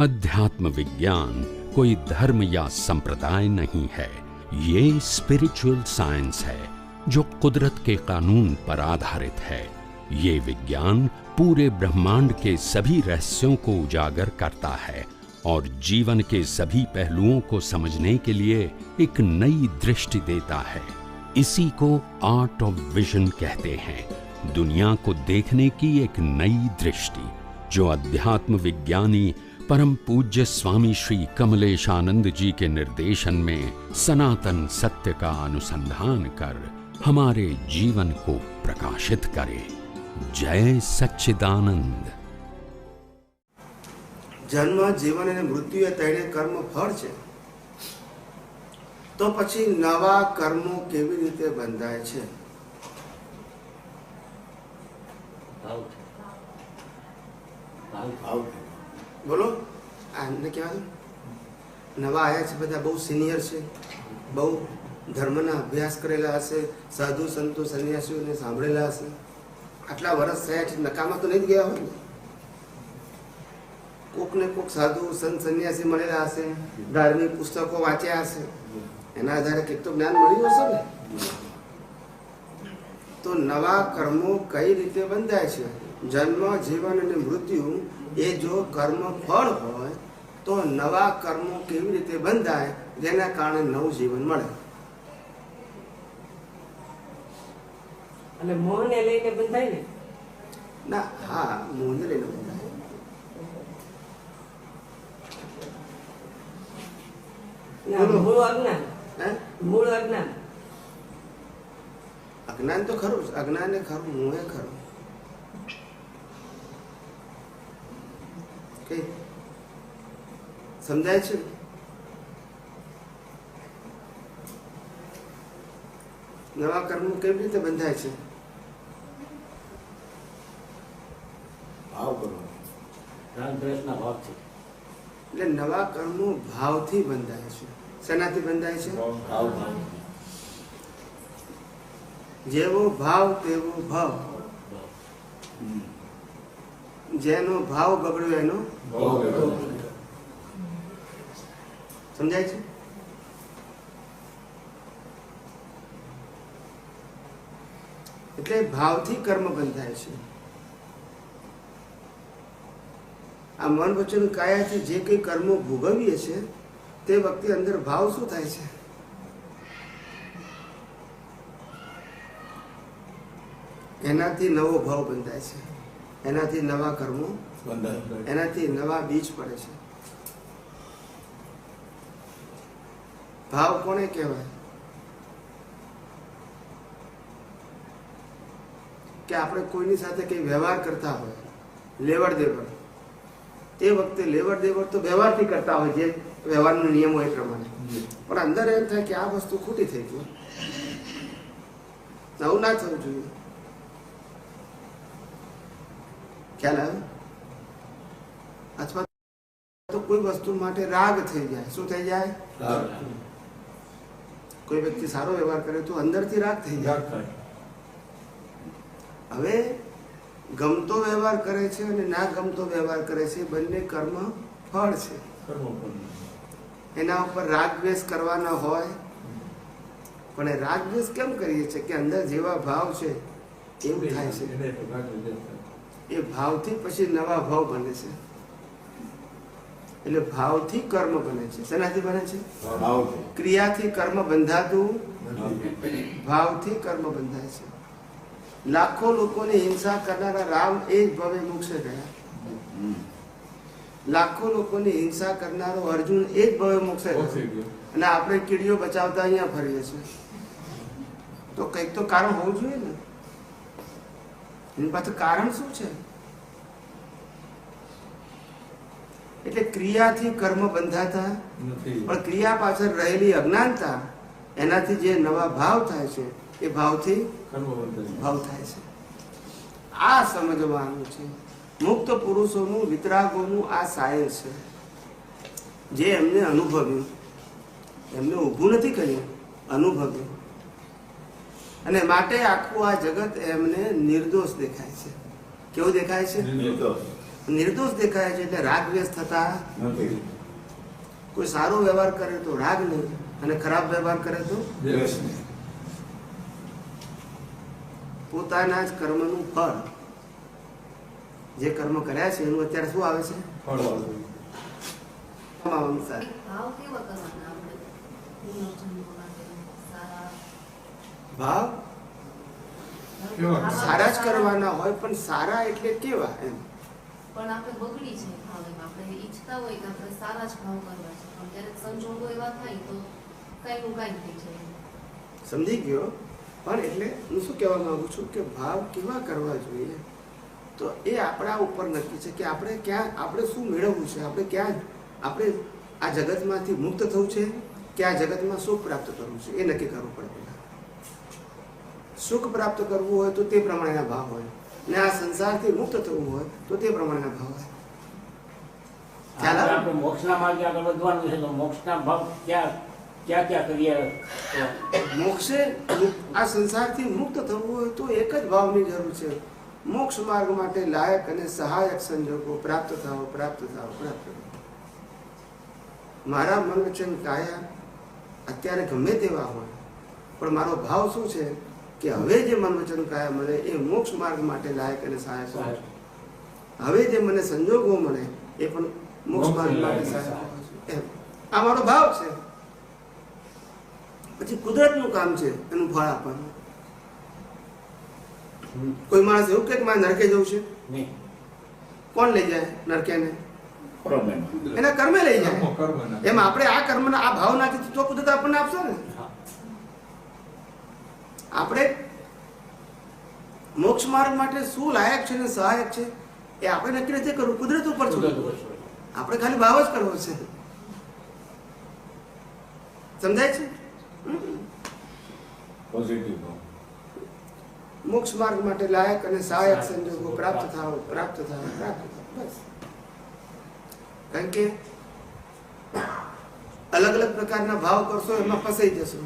अध्यात्म विज्ञान कोई धर्म या संप्रदाय नहीं है, ये स्पिरिचुअल साइंस है जो कुदरत के कानून पर आधारित है। ये विज्ञान पूरे ब्रह्मांड के सभी रहस्यों को उजागर करता है और जीवन के सभी पहलुओं को समझने के लिए एक नई दृष्टि देता है। इसी को आर्ट ऑफ विजन कहते हैं, दुनिया को देखने की एक नई दृष्टि, जो अध्यात्म विज्ञानी परम पूज्य स्वामी श्री कमलेशानंद जी के निर्देशन में सनातन सत्य का अनुसंधान कर हमारे जीवन को प्रकाशित करे। जय सच्चिदानंद। जन्म, जीवन અને મૃત્યુ એ ત્રણે કર્મ ફળ છે, તો પછી નવા કર્મો કેવી રીતે બંધાય છે? બોલો, આને કહેવાય નવા આવ્યા છે, બધા બહુ સિનિયર છે, બહુ ધર્મના અભ્યાસ કરેલા હશે, સાધુ સંતો સંન્યાસીઓને સાંભળેલા હશે, આટલા વર્ષ થયા છે, નકામા તો નહીં જ ગયા હોય ને? કોક ને કોક સાધુ સંત સંન્યાસી મળેલા હશે, ધાર્મિક પુસ્તકો વાંચ્યા હશે, એના આધારે કંઈક તો જ્ઞાન મળ્યું હશે ને? તો નવા કર્મો કઈ રીતે બંધાય છે? જન્મ, જીવન અને મૃત્યુ એ જો કર્મ ફળ હોય તો નવા કર્મો કેવી રીતે બંધાય, જેના કારણે નવું જીવન મળે? અને મોહને લઈને બંધાય ને? ના, હા, મોહને લઈને બંધાય. મૂળ અજ્ઞાન. મૂળ અજ્ઞાન. અજ્ઞાન તો ખરું, અજ્ઞાન એ ખરું, મોહ એ ખરું. સમજાય છે? નવા કર્મો કેવી રીતે બંધાય છે? એટલે નવા કર્મો ભાવથી બંધાય છે. શેનાથી બંધાય છે? જેવો ભાવ તેવો ભાવ. જેનો ભાવ બગડ્યો એનો સમજાય છે? એટલે ભાવથી કર્મ બંધાય છે. આ મન વચન કાયાથી જે કઈ કર્મો ભોગવીએ છે તે વખતે અંદર ભાવ શું થાય છે? એનાથી નવો ભાવ બંધાય છે, એનાથી નવા કર્મો બંધાય, એનાથી નવા બીજ પડે છે. ભાવ કોને કહેવાય? કે આપણે કોઈની સાથે કઈ વ્યવહાર કરતા હોય, લેવડ દેવડ, તે વખતે લેવડ દેવડ તો વ્યવહારથી કરતા હોય, જે વ્યવહારનો નિયમ હોય એ પ્રમાણે, પણ અંદર એમ થાય કે આ વસ્તુ ખોટી થઈ ગઈ, આવું ના થવું જોઈએ. ખ્યાલ આવ્યો? અથવા તો કોઈ વસ્તુ માટે રાગ થઈ જાય. શું થઈ જાય? કોઈ વ્યક્તિ સારો વ્યવહાર કરે તો અંદરથી રાગ થઈ જાય. હવે ગમતો વ્યવહાર કરે છે અને ના ગમતો વ્યવહાર કરે છે, બંને કર્મ ફળ છે. એના ઉપર રાગ દ્વેષ કરવાના હોય, પણ એ રાગ દ્વેષ કેમ કરીએ છીએ? કે અંદર જેવા ભાવ છે એવું થાય છે. એ ભાવથી પછી નવા ભાવ બને છે. એટલે ભાવથી કર્મ બને છે. શેનાથી બને છે? ક્રિયાથી કર્મ બંધાતું, ભાવથી કર્મ બંધાય છે. લાખો લોકોની હિંસા કરનારા રામ એ જ ભવે મોક્ષે ગયા. લાખો લોકોની હિંસા કરનારો અર્જુન એ જ ભવે મોક્ષે ગયો. અને આપણે કીડીઓ બચાવતા અહીંયા ફરીએ છીએ. તો કંઈક તો કારણ હોવું જોઈએ ને. એની પાછળ કારણ શું છે? એટલે ક્રિયાથી કર્મ બંધાતા, પણ ક્રિયા પાછળ રહેલી અજ્ઞાનતા, એનાથી જે નવા ભાવ થાય છે એ ભાવથી ભાવ થાય છે. આ સમજવાનું છે. મુક્ત પુરુષોનું, વિતરાગોનું આ સાયન્સ છે, જે એમને અનુભવ્યું. એમને ઊભું નથી કર્યું, અનુભવ્યું. અને માટે આખું આ જગત એમને નિર્દોષ દેખાય છે. કેવું દેખાય છે? નિર્દોષ દેખાય છે એટલે રાગ દ્વેષ થતા કોઈ સારો વ્યવહાર કરે તો રાગ નહીં અને ખરાબ વ્યવહાર કરે તો પોતાના જ કર્મનું ફળ જે કર્મ કર્યા છે એનું અત્યારે શું આવે છે અનુસાર ભાવ સારા જ કરવાના હોય પણ સારા એટલે કેવા એમ પણ આપણે બગડી છે ભાવ એમ આપણે ઈચ્છતા હોય કે આપણે સારા જ ભાવ કરવા છે પણ ક્યારેક સંજોગો એવા થાય તો કઈ નું કઈ થઈ જાય. સમજી ગયો. પણ એટલે હું શું કહેવા માંગુ છું કે ભાવ કેવા કરવા જોઈએ તો એ આપણા ઉપર નક્કી છે કે આપણે ક્યાં આપણે શું મેળવવું છે, આપણે ક્યાં આપણે આ જગતમાંથી મુક્ત થવું છે કે આ જગતમાં સુખ પ્રાપ્ત કરવું છે એ નક્કી કરવું પડે. સુખ પ્રાપ્ત કરવું હોય તો તે પ્રમાણેના ભાવ હોય ને આ સંસારથી મુક્ત થવું હોય તો તે પ્રમાણેના ભાવ હોય. આપણે મોક્ષના માર્ગે આગળ વધવાનું છે તો મોક્ષના ભાવ ક્યાં કરીએ? મોક્ષે આ સંસારથી મુક્ત થવું હોય તો એક જ ભાવની જરૂર છે. મોક્ષ માર્ગ માટે લાયક અને સહાયક સંજોગો પ્રાપ્ત થાવ. મારા મન વચન કાયા અત્યારે ગમે તેવા હોય પણ મારો ભાવ શું છે કે હવે જે મન વચન કાયા મળે એ મોક્ષ માર્ગ માટે લાયક અને સહાયક હોય. હવે જે મને સંજોગો મળે એ પણ મોક્ષ માર્ગ માટે સહાયક હોય. આ મારો ભાવ છે. પછી કુદરતનું કામ છે એનું ફળ આપવાનું. કોઈ માણસ એવું કે મારે નરકે જવું છે, કોણ લઈ જાય નરકેને? એના કર્મે લઈ જાય. એમ આપણે આ કર્મના આ ભાવ નાખી તો કુદરત આપણને આપશે ને. આપણે મોક્ષ માર્ગ માટે શું લાયક છે ને સહાયક છે એ આપણે નક્કી નથી કરવું, કુદરત ઉપર છોડવું. આપણે ખાલી ભાવ જ કરવો છે. સમજાય છે? મોક્ષ માર્ગ માટે લાયક અને સહાયક સંજોગો પ્રાપ્ત થાવ. બસ. કારણ કે અલગ અલગ પ્રકારના ભાવ કરશો એમાં ફસાઈ જશો.